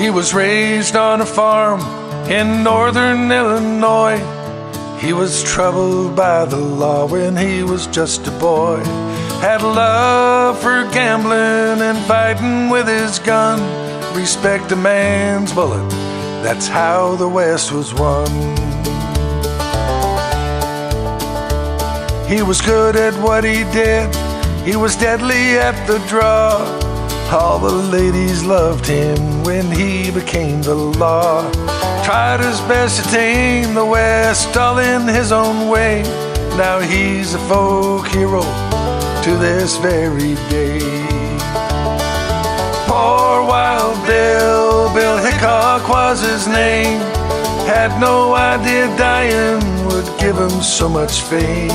He was raised on a farm in northern Illinois. He was troubled by the law when he was just a boy. Had a love for gambling and fighting with his gun. Respect a man's bullet, that's how the West was won. He was good at what he did, he was deadly at the draw. All the ladies loved him when he became the law. Tried his best to tame the West, all in his own way. Now he's a folk hero to this very day. Poor Wild Bill, Bill Hickok was his name. Had no idea dying would give him so much fame.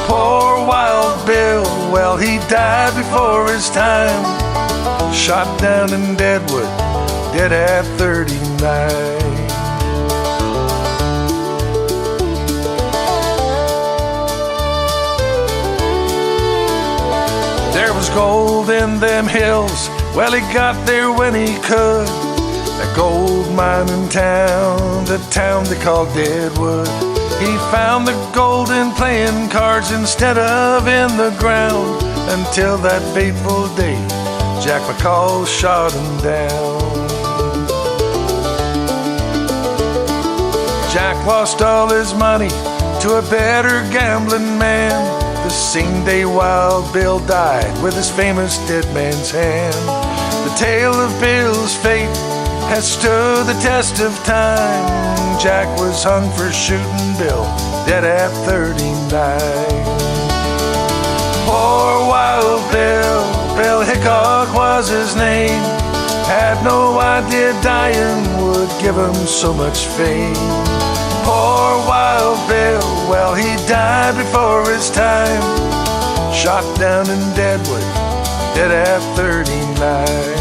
Poor Wild Bill, well, he died before his time. Shot down in Deadwood, dead at 39. There was gold in them hills, well, he got there when he could. That gold mining town, the town they called Deadwood. He found the gold in playing cards instead of in the ground, until that fateful day Jack McCall shot him down. Jack lost all his money to a better gambling man. The same day Wild Bill died with his famous dead man's hand. The tale of Bill's fate has stood the test of time. Jack was hung for shooting Bill, dead at 39. Poor Wild Bill, Bill Hickok was his name. Had no idea dying would give him so much fame. Poor Wild Bill, well, he died before his time. Shot down in Deadwood, dead at 39.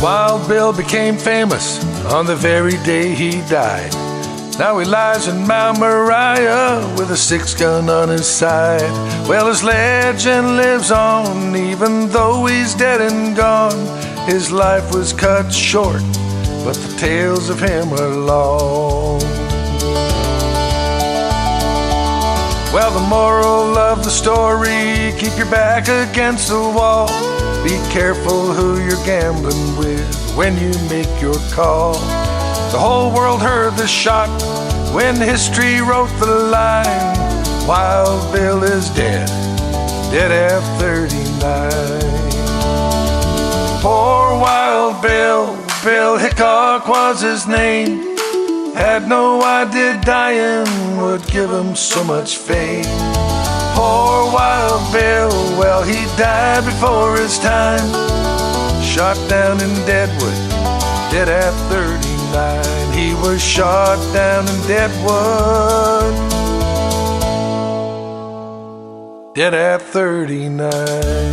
Wild Bill became famous on the very day he died. Now he lies in Mount Moriah with a 6-gun on his side. Well, his legend lives on, even though he's dead and gone. His life was cut short, but the tales of him are long. Well, the moral of the story, keep your back against the wall. Be careful who you're gambling with when you make your call. The whole world heard the shot when history wrote the line. Wild Bill is dead, dead at 39. Poor Wild Bill, Bill Hickok was his name. Had no idea dying would give him so much fame. Poor Wild Bill, well, he died before his time. Shot down in Deadwood, dead at 39. He was shot down in Deadwood, dead at 39.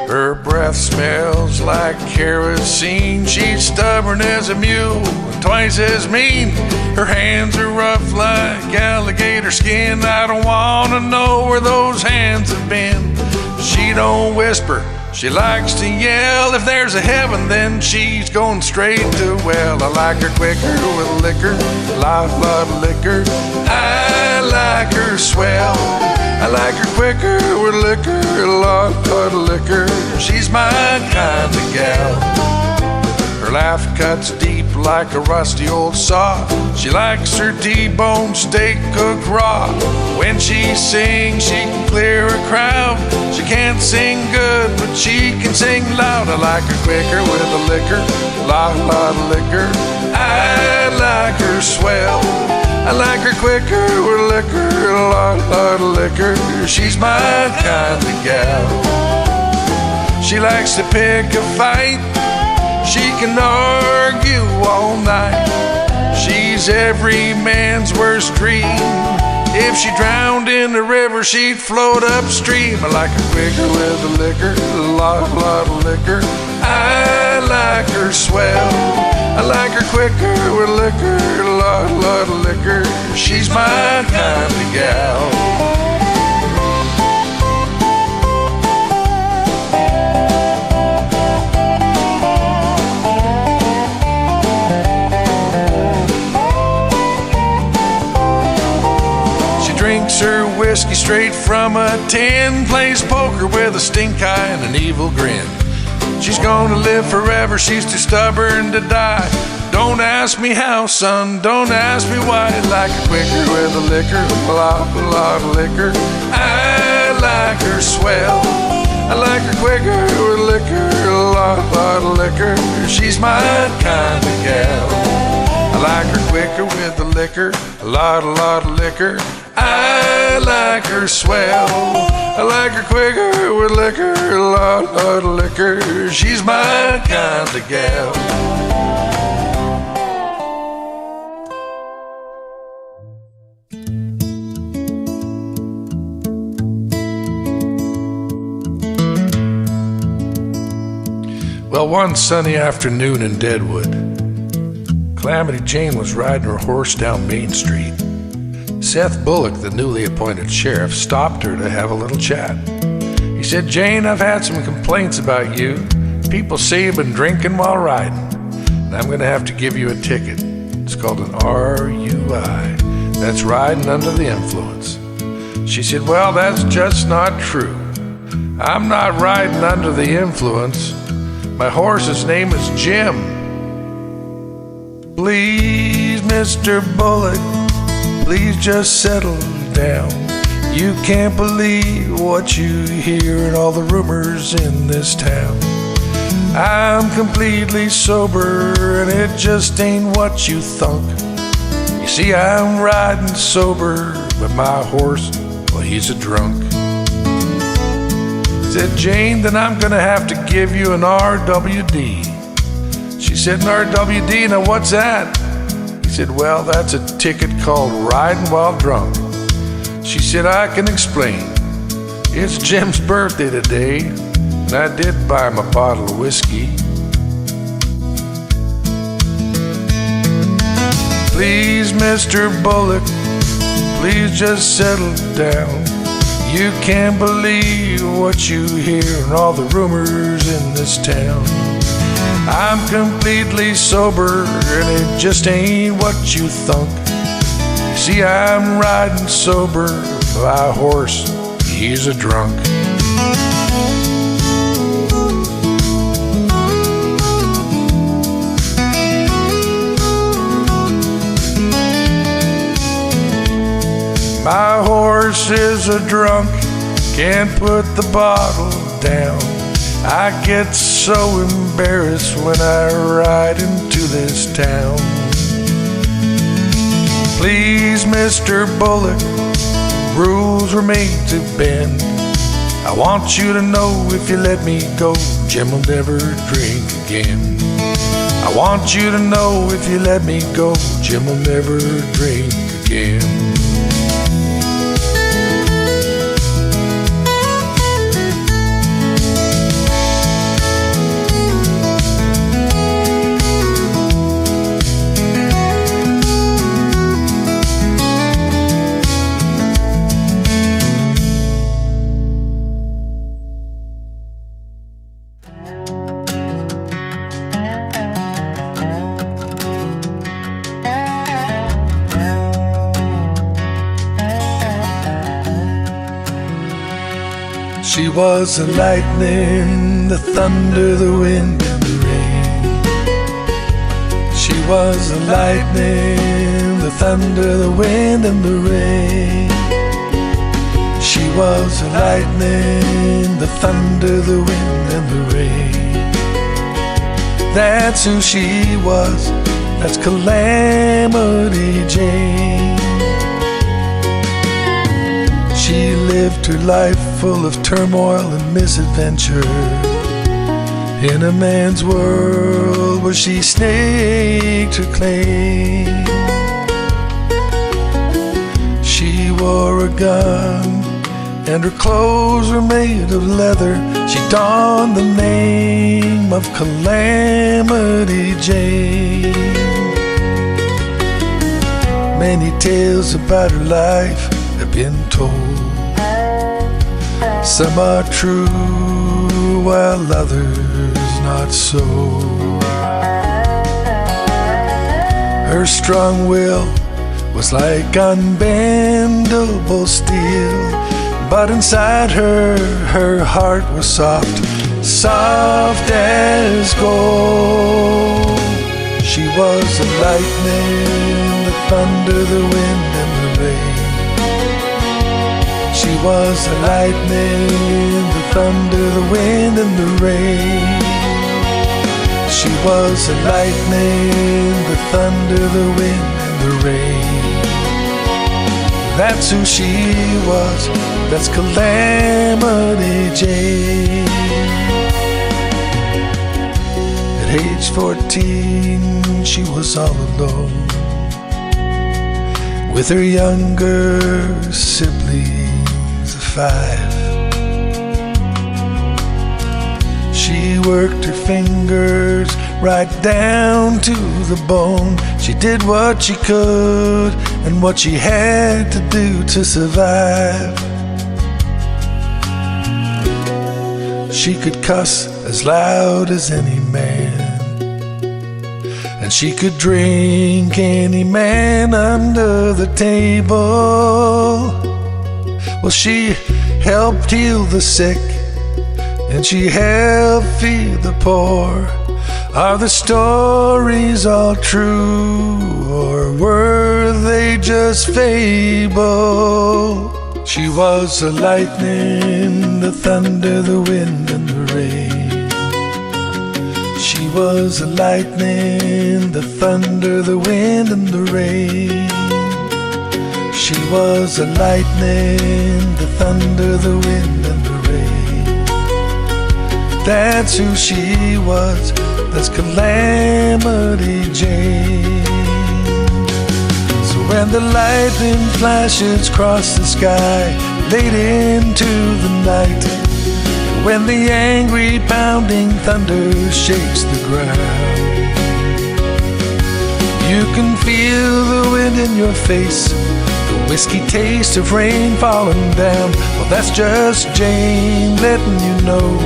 Her breath smells like kerosene. She's stubborn as a mule, twice as mean. Her hands are rough like alligator skin. I don't wanna know where those hands have been. She don't whisper, she likes to yell. If there's a heaven, then she's going straight to well. I like her quicker with liquor, lot of liquor. I like her swell. I like her quicker with liquor, a lot of liquor. She's my kind of gal. Her Her laugh cuts deep like a rusty old saw. She likes her T-bone steak cooked raw. When she sings, she can clear a crowd. She can't sing good, but she can sing loud. I like her quicker with a liquor, lot of liquor. I like her swell. I like her quicker with liquor, a lot of liquor. She's my kind of gal. She likes to pick a fight. She can argue all night. She's every man's worst dream. If she drowned in the river, she'd float upstream. I like her quicker with the liquor, a lot of liquor. I like her swell. I like her quicker with liquor, a lot of liquor. She's my kind of gal. Drinks her whiskey straight from a tin, plays poker with a stink eye and an evil grin. She's gonna live forever, she's too stubborn to die. Don't ask me how, son, don't ask me why. I like her quicker with a liquor, a lot of liquor. I like her swell. I like her quicker with liquor, a lot of liquor. She's my kind of gal. I like her quicker with the liquor, a lot of liquor. I like her swell. I like her quicker with liquor, a lot of liquor. She's my kind of gal. Well, one sunny afternoon in Deadwood, Calamity Jane was riding her horse down Main Street. Seth Bullock, the newly appointed sheriff, stopped her to have a little chat. He said, "Jane, I've had some complaints about you. People say you've been drinking while riding, and I'm going to have to give you a ticket. It's called an RUI. That's riding under the influence." She said, "Well, that's just not true. I'm not riding under the influence. My horse's name is Jim." "Please, Mr. Bullock, please just settle down. You can't believe what you hear and all the rumors in this town. I'm completely sober and it just ain't what you thunk. You see, I'm riding sober, but my horse, well, he's a drunk." Said, "Jane, then I'm gonna have to give you an RWD." She said, "An RWD? Now what's that?" He said, "Well, that's a ticket called riding while drunk." She said, "I can explain. It's Jim's birthday today, and I did buy him a bottle of whiskey. Please, Mr. Bullock, please just settle down. You can't believe what you hear and all the rumors in this town. I'm completely sober and it just ain't what you thunk. You see, I'm riding sober, my horse, he's a drunk." "My horse is a drunk, can't put the bottle down. I get so embarrassed when I ride into this town. Please, Mr. Bullock, rules were made to bend. I want you to know if you let me go, Jim will never drink again. I want you to know if you let me go, Jim will never drink again." She was the lightning, the thunder, the wind, and the rain. She was the lightning, the thunder, the wind, and the rain. She was the lightning, the thunder, the wind, and the rain. That's who she was, that's Calamity Jane. She lived her life full of turmoil and misadventure, in a man's world where she staked her claim. She wore a gun and her clothes were made of leather. She donned the name of Calamity Jane. Many tales about her life have been told. Some are true, while others not so. Her strong will was like unbendable steel, but inside her, her heart was soft, soft as gold. She was the lightning, the thunder, the wind, and the rain. She was the lightning, the thunder, the wind, and the rain. She was the lightning, the thunder, the wind, and the rain. That's who she was, that's Calamity Jane. At age 14, she was all alone with her younger siblings of 5. She worked her fingers right down to the bone. She did what she could and what she had to do to survive. She could cuss as loud as any man, and she could drink any man under the table. Well, she helped heal the sick, and she helped feed the poor. Are the stories all true, or were they just fable? She was the lightning, the thunder, the wind, and the rain. She was the lightning, the thunder, the wind, and the rain. She was the lightning, the thunder, the wind, and the rain. That's who she was, that's Calamity Jane. So when the lightning flashes across the sky late into the night, and when the angry pounding thunder shakes the ground, you can feel the wind in your face, the whiskey taste of rain falling down. Well, that's just Jane letting you know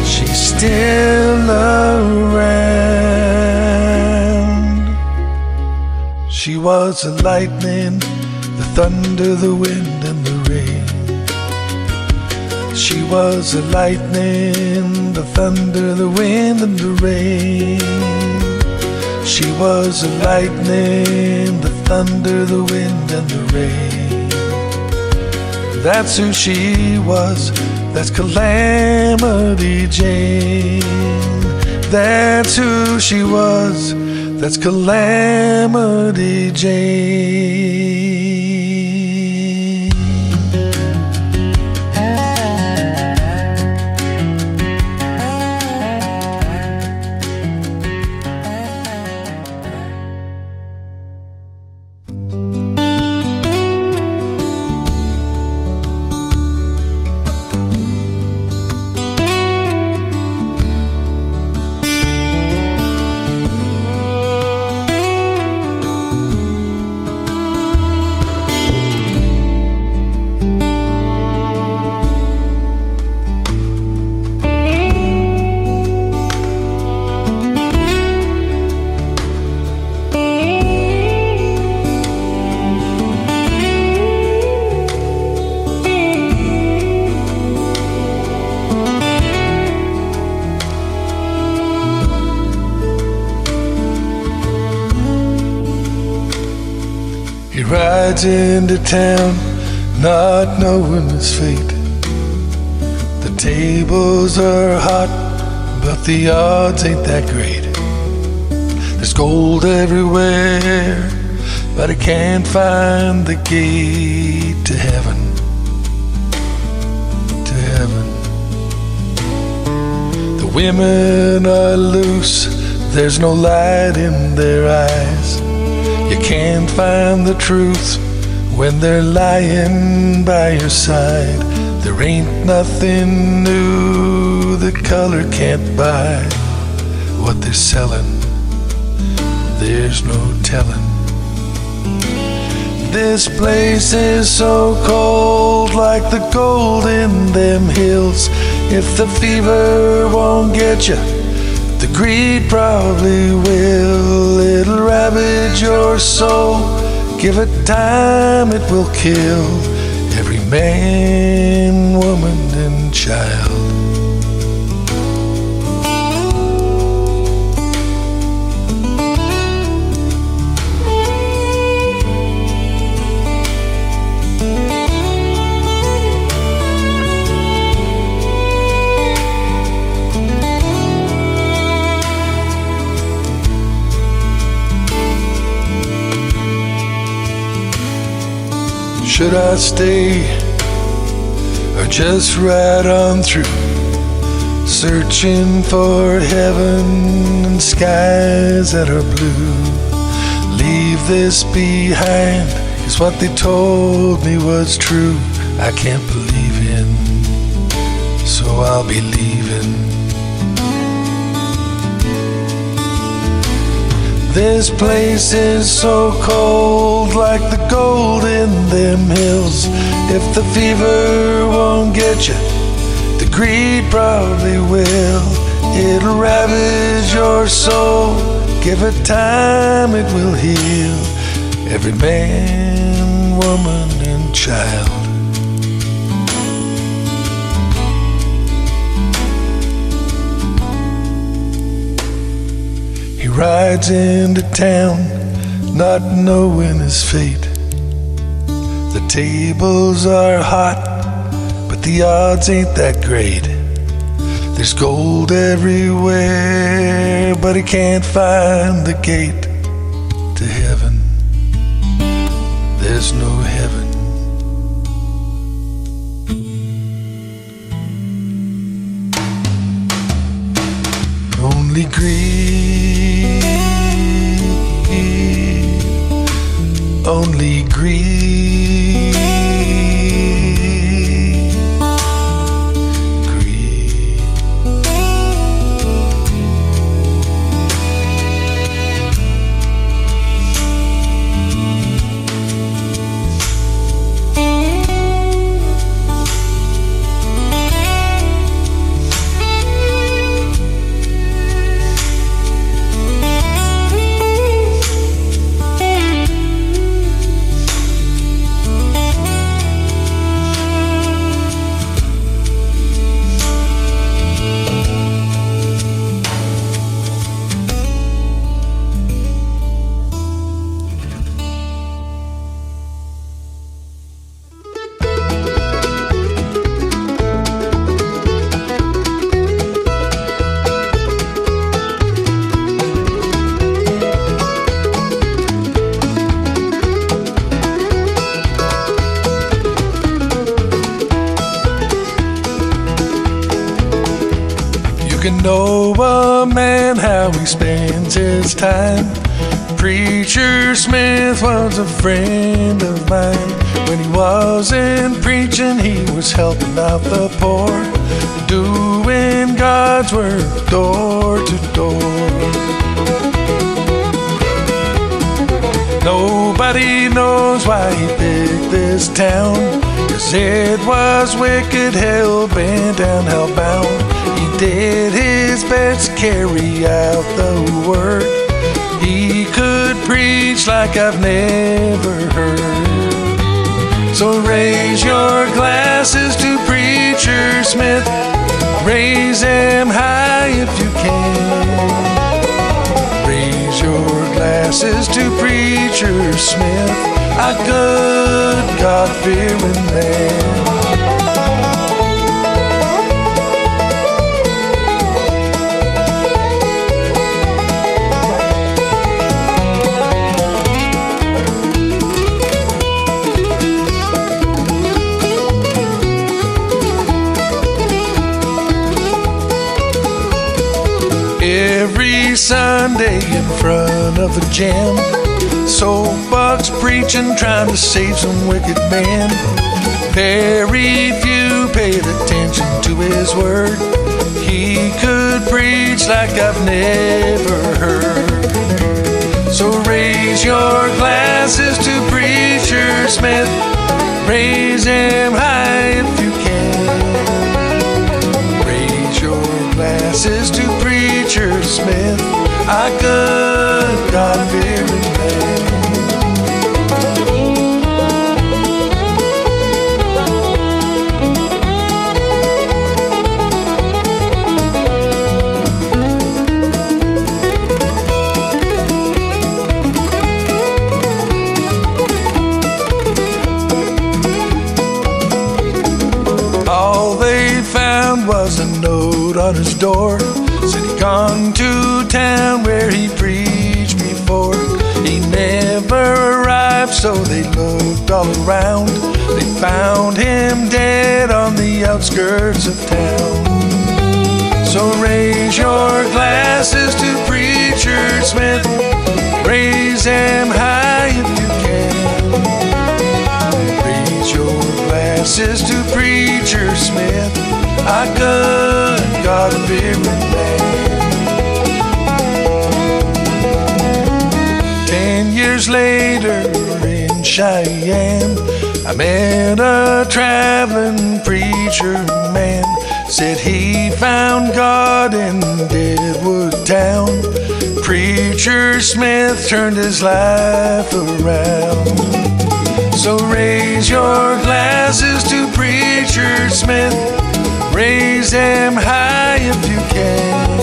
she's still around. She was the lightning, the thunder, the wind, and the rain. She was the lightning, the thunder, the wind, and the rain. She was the lightning, the thunder, the wind, and the rain. That's who she was, that's Calamity Jane. That's who she was, that's Calamity Jane. rides into town, not knowing his fate. The tables are hot, but the odds ain't that great. There's gold everywhere, but he can't find the gate to heaven. To heaven. The women are loose, there's no light in their eyes. You can't find the truth when they're lying by your side. There ain't nothing new the color can't buy. What they're selling, there's no telling. This place is so cold, like the gold in them hills. If the fever won't get you, the greed probably will. It'll ravage your soul. Give it time, it will kill every man, woman, and child. Should I stay or just ride on through, searching for heaven and skies that are blue? Leave this behind, 'cause what they told me was true. I can't believe in, so I'll be leaving. This place is so cold, like the gold in them hills. If the fever won't get you, the greed probably will. It'll ravage your soul. Give it time, it will heal every man, woman, and child. He rides into town, not knowing his fate. The tables are hot, but the odds ain't that great. There's gold everywhere, but he can't find the gate to heaven. There's no heaven. Only greed, only greed, greed. You can know a man how he spends his time. Preacher Smith was a friend of mine. When he wasn't preaching, he was helping out the poor, doing God's work door to door. Nobody knows why he picked this town, 'cause it was wicked, hell-bent and hell-bound. He did his best to carry out the word. He could preach like I've never heard. So raise your glasses to Preacher Smith. Raise them high if you can. Raise your glasses to Preacher Smith. a good God-fearing man. Every Sunday in front of the gym, soapbox preaching, trying to save some wicked men. Very few paid attention to his word. He could preach like I've never heard. So raise your glasses to Preacher Smith. Raise them high if you can. Raise your glasses to Preacher Smith, a good God-fearing man. All they found was a note on his door. Said he'd gone to town where he preached before. He never arrived, so they looked all around. They found him dead on the outskirts of town. So raise your glasses to Preacher Smith. Raise them high if you can. Raise your glasses to Preacher Smith, a good God-fearing man. 10 years later in Cheyenne, I met a traveling preacher man. Said he found God in Deadwood town. Preacher Smith turned his life around. So raise your glasses to Preacher Smith. Raise them high if you can.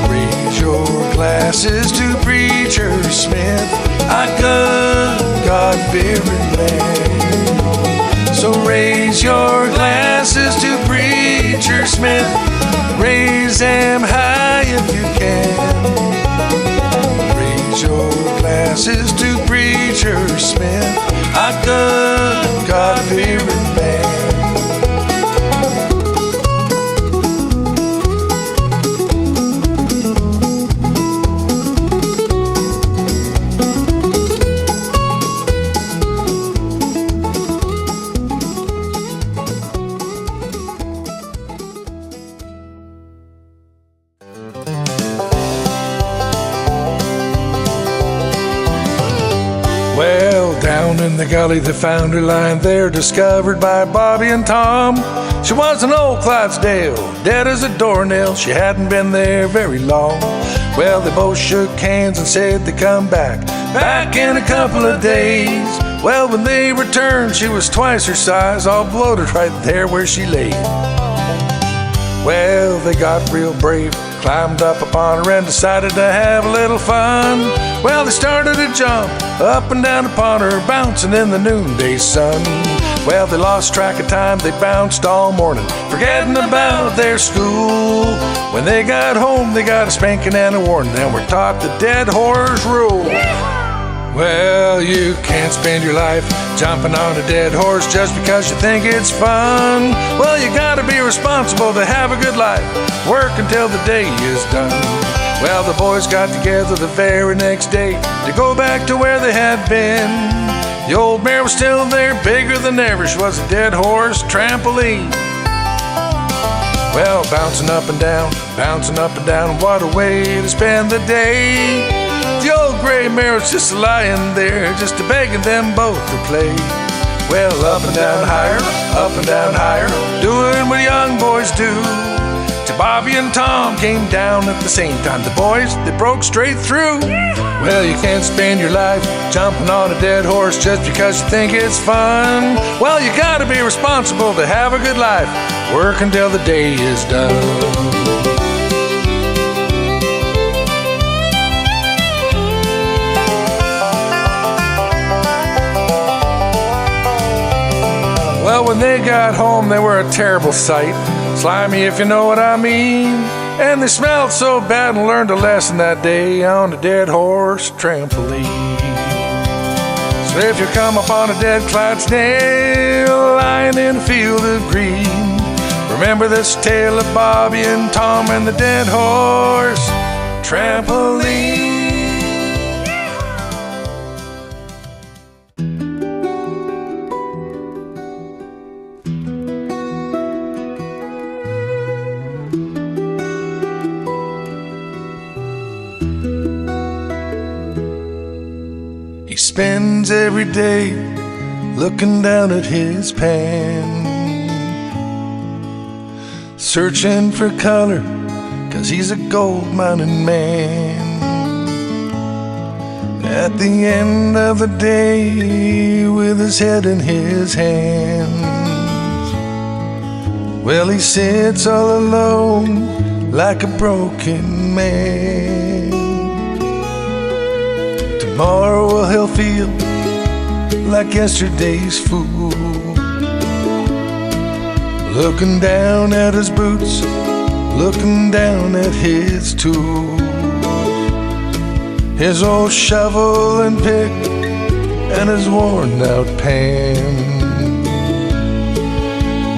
Raise your glasses to Preacher Smith, a good God-fearing man. So raise your glasses to Preacher Smith. Raise them high if you can. Raise your glasses to Preacher Smith, a good God-fearing man. Well, down in the gully they found her lying there, discovered by Bobby and Tom. She was an old Clydesdale, dead as a doornail. She hadn't been there very long. Well, they both shook hands and said they'd come back in a couple of days. Well, when they returned, she was twice her size, all bloated right there where she lay. Well, they got real brave, climbed up upon her and decided to have a little fun. Well, they started to jump up and down upon her, bouncing in the noonday sun. Well, they lost track of time, they bounced all morning, forgetting about their school. When they got home, they got a spanking and a warning, and were taught the dead horse rule. Well, you can't spend your life jumping on a dead horse just because you think it's fun. Well, you gotta be responsible to have a good life, work until the day is done. Well, the boys got together the very next day to go back to where they had been. The old mare was still there, bigger than ever. She was a dead horse trampoline. Well, bouncing up and down, what a way to spend the day. The old gray mare was just lying there, just begging them both to play. Well, up and down higher, doing what young boys do. Till Bobby and Tom came down at the same time. The boys, they broke straight through. Well, you can't spend your life jumping on a dead horse just because you think it's fun. Well, you gotta be responsible to have a good life, work until the day is done. when they got home, they were a terrible sight. Slimy, if you know what I mean. And they smelled so bad and learned a lesson that day on the dead horse trampoline. So if you come upon a dead Clydesdale lying in a field of green, remember this tale of Bobby and Tom and the dead horse trampoline. He spends every day looking down at his pen, searching for color, 'cause he's a gold mining man. At the end of the day, with his head in his hands, well, he sits all alone like a broken man. Tomorrow he'll feel like yesterday's fool, looking down at his boots, looking down at his tools, his old shovel and pick and his worn out pan.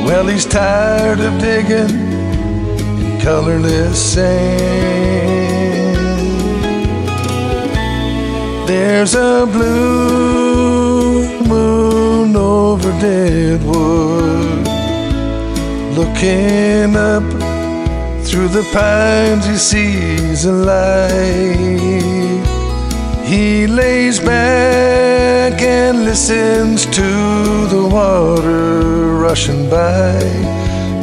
Well, he's tired of digging in colorless sand. There's a blue moon over Deadwood, looking up through the pines he sees a light. He lays back and listens to the water rushing by.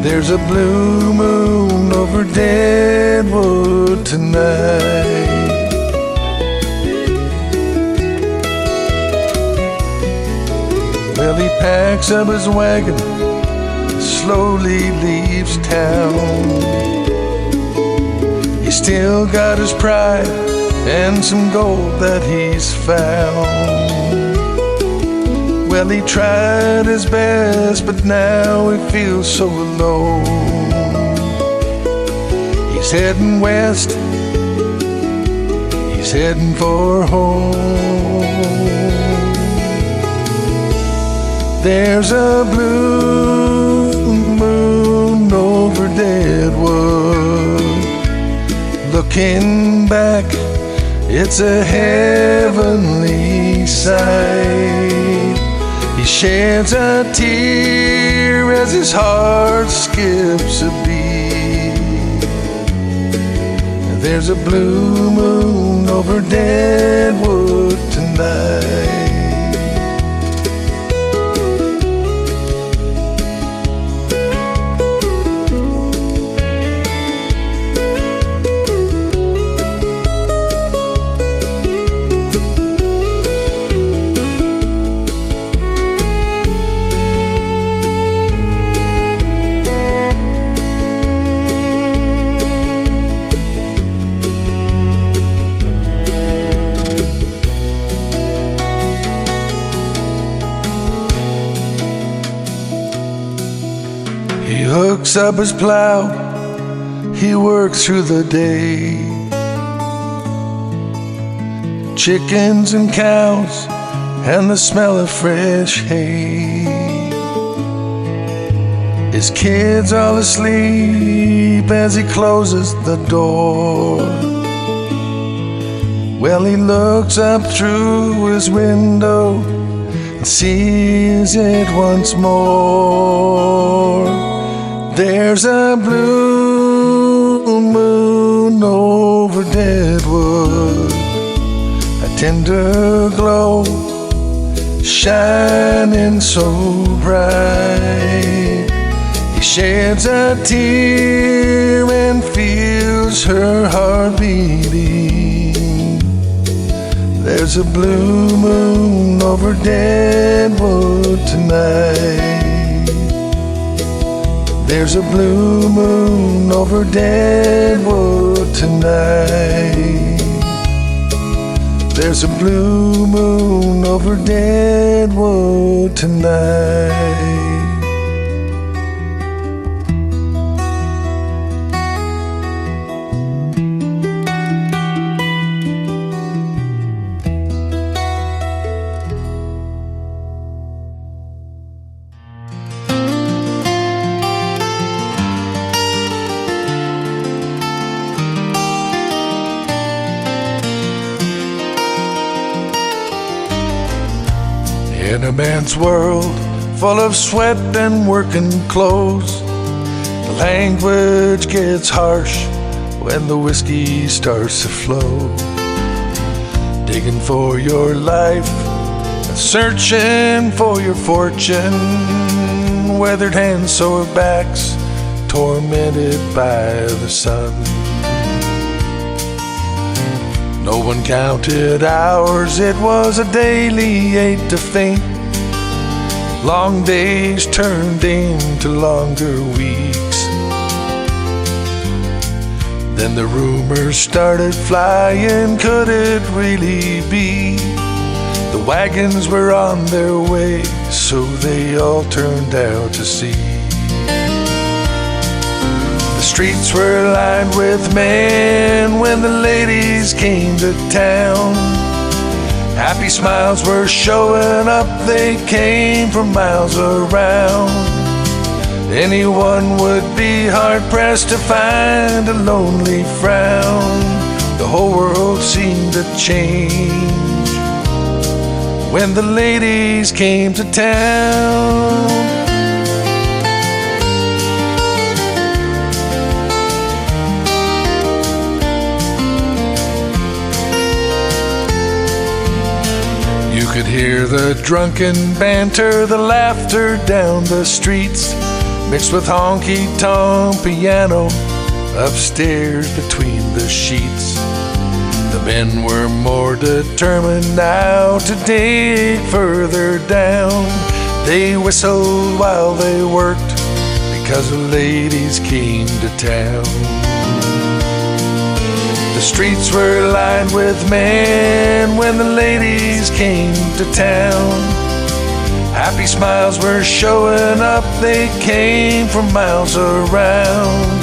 There's a blue moon over Deadwood tonight. Well, he packs up his wagon, slowly leaves town. He's still got his pride and some gold that he's found. Well, he tried his best, but now he feels so alone. He's heading west, he's heading for home. There's a blue moon over Deadwood, looking back, it's a heavenly sight. He sheds a tear as his heart skips a beat. There's a blue moon over Deadwood tonight. He hooks up his plow, he works through the day. Chickens and cows and the smell of fresh hay. His kids all asleep as he closes the door. Well, he looks up through his window and sees it once more. There's a blue moon over Deadwood, a tender glow shining so bright. He sheds a tear and feels her heart beating. There's a blue moon over Deadwood tonight. There's a blue moon over Deadwood tonight. There's a blue moon over Deadwood tonight. In a man's world full of sweat and working clothes, the language gets harsh when the whiskey starts to flow. Digging for your life and searching for your fortune, weathered hands, sore backs, tormented by the sun. No one counted hours, it was a daily ache to faint. Long days turned into longer weeks. Then the rumors started flying, could it really be? The wagons were on their way, so they all turned out to sea. The streets were lined with men when the ladies came to town. Happy smiles were showing up, they came from miles around. Anyone would be hard-pressed to find a lonely frown. The whole world seemed to change when the ladies came to town. You could hear the drunken banter, the laughter down the streets, mixed with honky-tonk piano upstairs between the sheets. The men were more determined now to dig further down. They whistled while they worked because the ladies came to town. The streets were lined with men when the ladies came to town. Happy smiles were showing up, they came from miles around.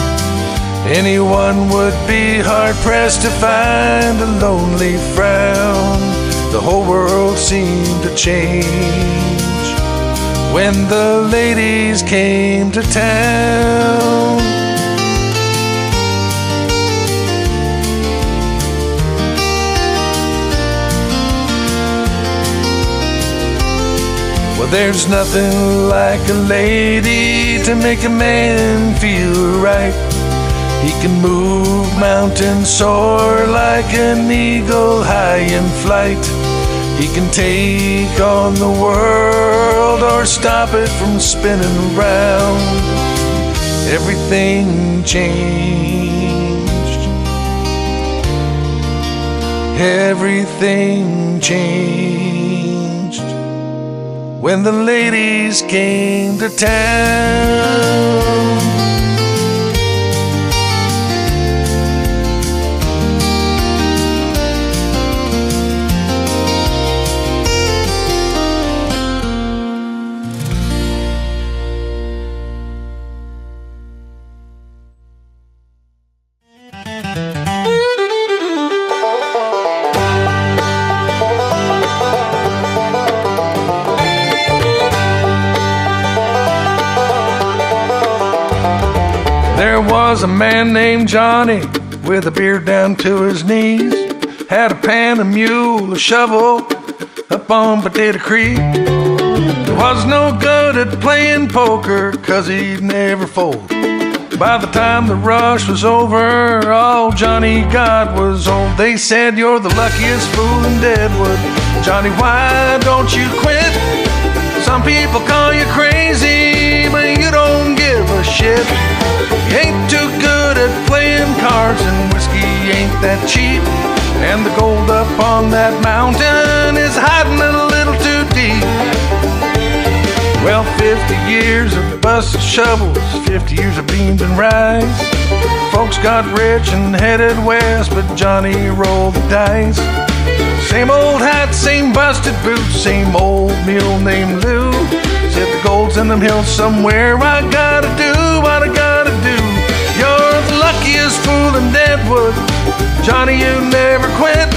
Anyone would be hard-pressed to find a lonely frown. The whole world seemed to change when the ladies came to town. Well, there's nothing like a lady to make a man feel right. He can move mountains, soar like an eagle high in flight. He can take on the world or stop it from spinning round. Everything changed. Everything changed when the ladies came to town. There was a man named Johnny with a beard down to his knees. Had a pan, a mule, a shovel up on Potato Creek. He was no good at playing poker 'cause he'd never fold. By the time the rush was over, all Johnny got was old. They said, "You're the luckiest fool in Deadwood. Johnny, why don't you quit? Some people call you crazy, but you don't give a shit. You ain't too good at playing cards, and whiskey ain't that cheap. And the gold up on that mountain is hiding a little too deep." Well, 50 years of busted shovels, 50 years of beans and rice. Folks got rich and headed west, but Johnny rolled the dice. Same old hat, same busted boots, same old mule named Lou. Said the gold's in them hills somewhere, I gotta do what I gotta do. You're the luckiest fool in Deadwood, Johnny, you never quit.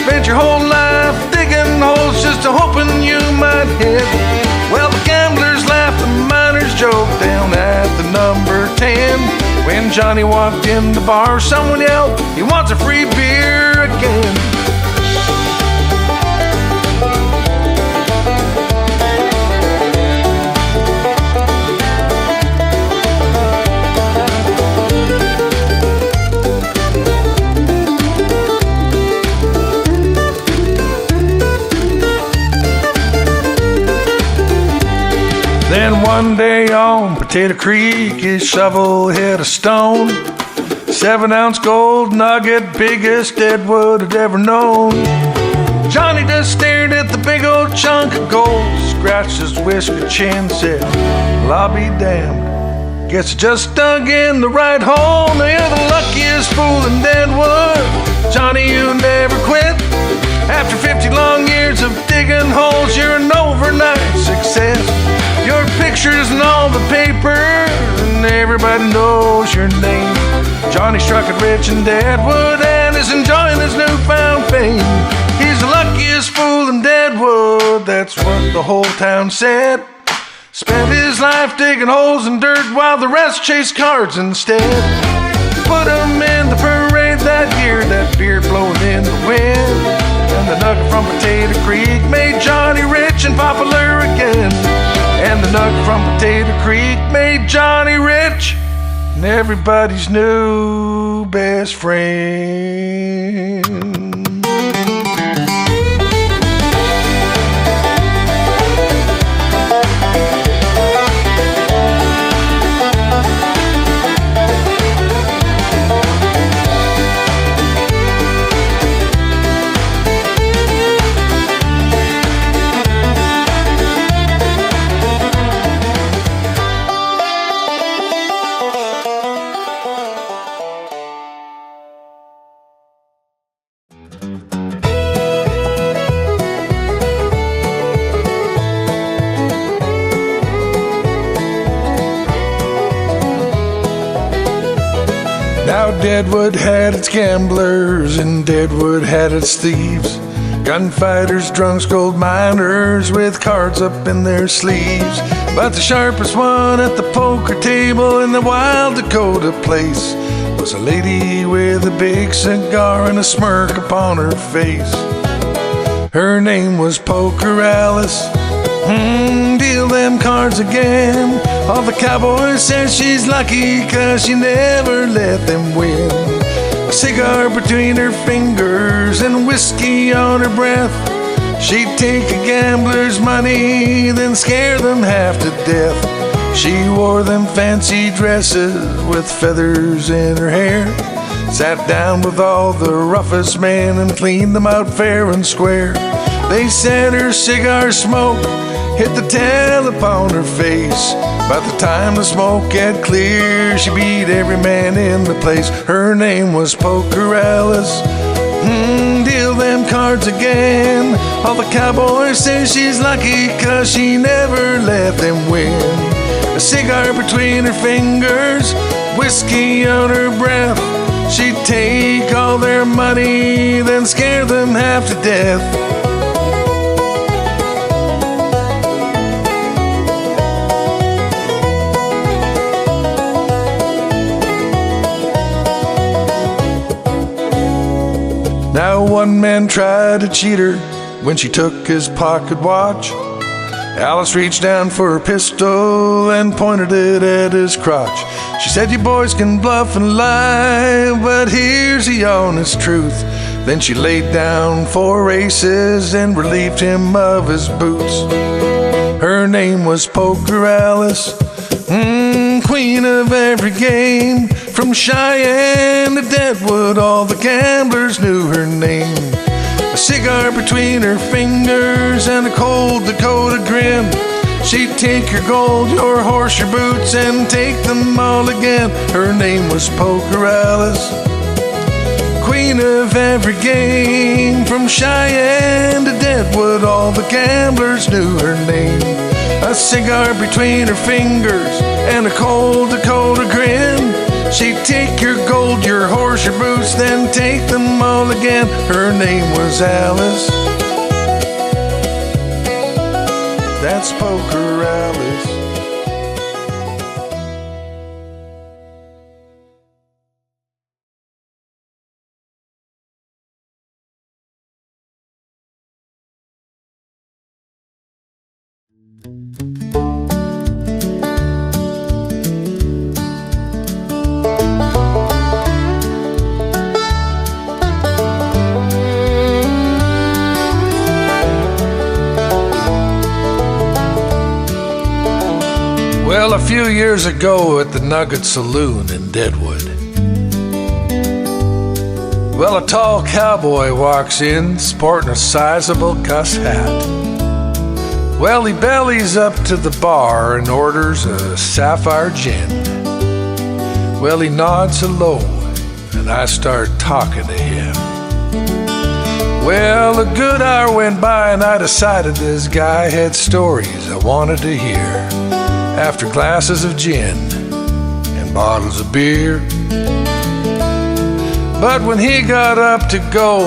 Spent your whole life digging holes just hoping you might hit. Well, the gamblers laughed, the miners joked down at the number 10. When Johnny walked in the bar, someone yelled, "He wants a free beer again." one day on Potato Creek, his shovel hit a stone. 7-ounce gold nugget, biggest Deadwood had ever known. Johnny just stared at the big old chunk of gold, scratched his whisker chin, said, well, I'll be damned. Guess I just dug in the right hole. Now you're the luckiest fool in Deadwood. Johnny, you never quit. After 50 long years of digging holes, you're an overnight success. Your picture's in all the papers, and everybody knows your name. Johnny struck it rich in Deadwood and is enjoying his newfound fame. He's the luckiest fool in Deadwood, that's what the whole town said. Spent his life digging holes in dirt while the rest chased cards instead. Put him in the parade that year, that beard blowing in the wind. And the nugget from Potato Creek made Johnny rich and popular again. And the nugget from Potato Creek made Johnny rich and everybody's new best friend. Now Deadwood had its gamblers and Deadwood had its thieves, gunfighters, drunks, gold miners with cards up in their sleeves. But the sharpest one at the poker table in the wild Dakota place was a lady with a big cigar and a smirk upon her face. Her name was Poker Alice. Deal them cards again. All the Cowboys says she's lucky 'cause she never let them win. A cigar between her fingers and whiskey on her breath. She'd take a gambler's money, then scare them half to death. She wore them fancy dresses with feathers in her hair, sat down with all the roughest men and cleaned them out fair and square. They said her cigar smoke hit the tail upon her face. By the time the smoke had cleared, she beat every man in the place. Her name was Poker Alice. Deal them cards again. All the Cowboys say she's lucky 'cause she never let them win. A cigar between her fingers, whiskey on her breath. She'd take all their money, then scare them half to death. Now one man tried to cheat her when she took his pocket watch. Alice reached down for her pistol and pointed it at his crotch. She said, you boys can bluff and lie, but here's the honest truth. Then she laid down 4 aces and relieved him of his boots. Her name was Poker Alice, queen of every game. From Cheyenne to Deadwood, all the gamblers knew her name. A cigar between her fingers and a cold Dakota grin. She'd take your gold, your horse, your boots, and take them all again. Her name was Poker Alice, queen of every game. From Cheyenne to Deadwood, all the gamblers knew her name. A cigar between her fingers and a cold Dakota grin. She'd take your gold, your horse, your boots, then take them all again. Her name was Alice. That's Poker Alice. few years ago at the Nugget Saloon in Deadwood. Well, a tall cowboy walks in, sporting a sizable cuss hat. Well, he bellies up to the bar and orders a sapphire gin. Well, he nods hello, and I start talking to him. Well, a good hour went by and I decided this guy had stories I wanted to hear. After glasses of gin and bottles of beer. But when he got up to go,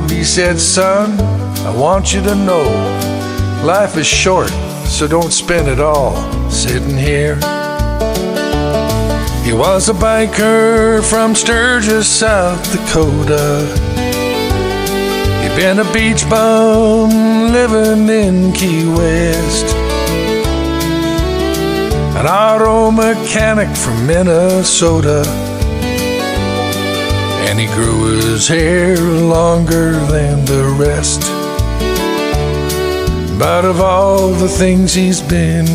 he said, "Son, I want you to know, life is short, so don't spend it all sitting here." He was a biker from Sturgis, South Dakota. He'd been a beach bum living in Key West, an auto mechanic from Minnesota, and he grew his hair longer than the rest. But of all the things he's been,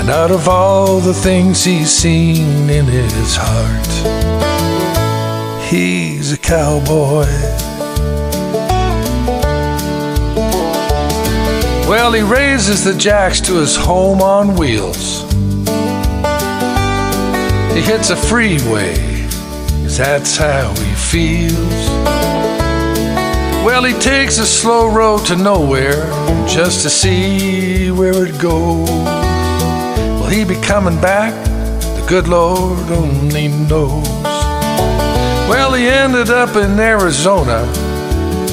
and out of all the things he's seen in his heart, he's a cowboy. Well, he raises the jacks to his home on wheels. He hits a freeway, 'cause that's how he feels. Well, he takes a slow road to nowhere just to see where it goes. Will he be coming back? The good Lord only knows. Well, he ended up in Arizona.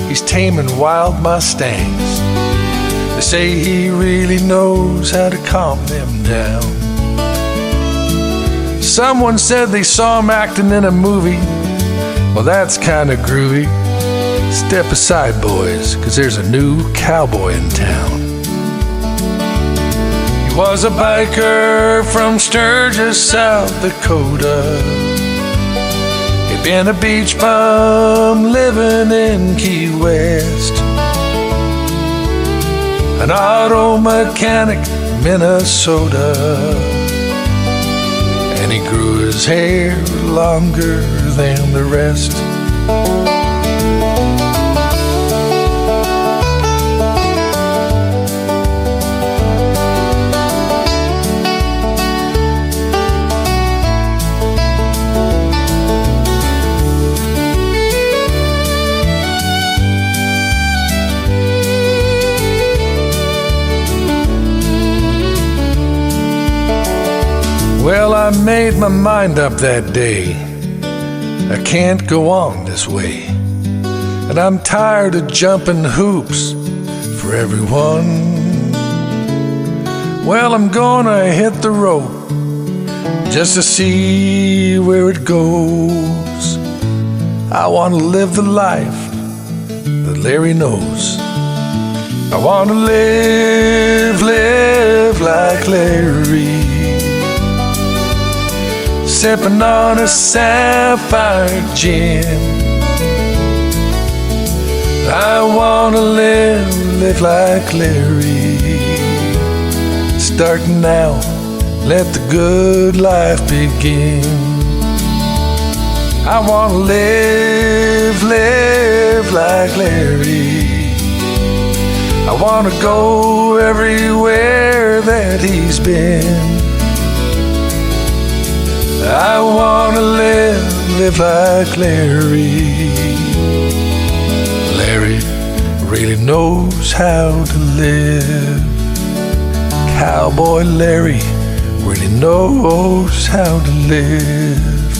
He's taming wild Mustangs. They say he really knows how to calm them down. Someone said they saw him acting in a movie. Well, that's kind of groovy. Step aside, boys, 'cause there's a new cowboy in town. He was a biker from Sturgis, South Dakota. He'd been a beach bum living in Key West, an auto mechanic, Minnesota, and he grew his hair longer than the rest. Well, I made my mind up that day. I can't go on this way, and I'm tired of jumping hoops for everyone. Well, I'm gonna hit the road just to see where it goes. I want to live the life that Larry knows. I want to live like Larry, sipping on a sapphire gin. I wanna live like Larry. Starting now, let the good life begin. I wanna live like Larry. I wanna go everywhere that he's been. I wanna live like Larry. Larry really knows how to live. Cowboy Larry really knows how to live.